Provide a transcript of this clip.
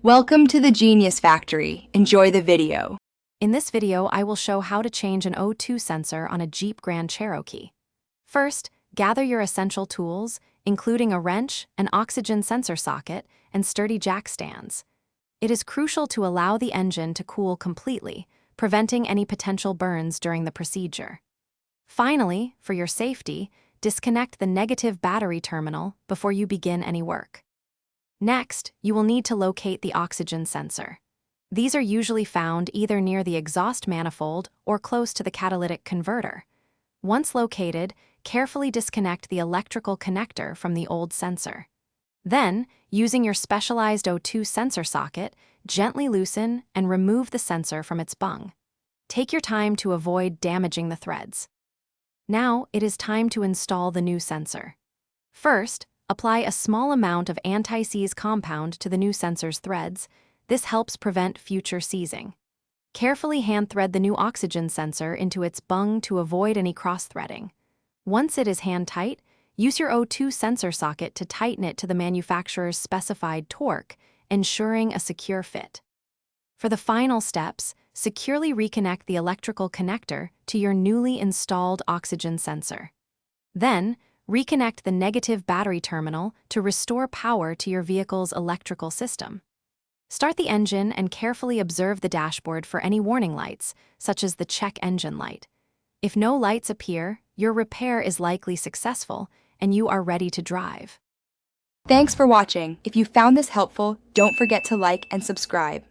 Welcome to the Genius Factory. Enjoy the video. In this video, I will show how to change an O2 sensor on a Jeep Grand Cherokee. First, gather your essential tools, including a wrench, an oxygen sensor socket, and sturdy jack stands. It is crucial to allow the engine to cool completely, preventing any potential burns during the procedure. Finally, for your safety, disconnect the negative battery terminal before you begin any work. Next, you will need to locate the oxygen sensor. These are usually found either near the exhaust manifold or close to the catalytic converter. Once located, carefully disconnect the electrical connector from the old sensor. Then, using your specialized O2 sensor socket, gently loosen and remove the sensor from its bung. Take your time to avoid damaging the threads. Now, it is time to install the new sensor. First, apply a small amount of anti-seize compound to the new sensor's threads. This helps prevent future seizing. Carefully hand-thread the new oxygen sensor into its bung to avoid any cross-threading. Once it is hand-tight, use your O2 sensor socket to tighten it to the manufacturer's specified torque, ensuring a secure fit. For the final steps, securely reconnect the electrical connector to your newly installed oxygen sensor. Then, reconnect the negative battery terminal to restore power to your vehicle's electrical system. Start the engine and carefully observe the dashboard for any warning lights, such as the check engine light. If no lights appear, your repair is likely successful and you are ready to drive. Thanks for watching. If you found this helpful, don't forget to like and subscribe.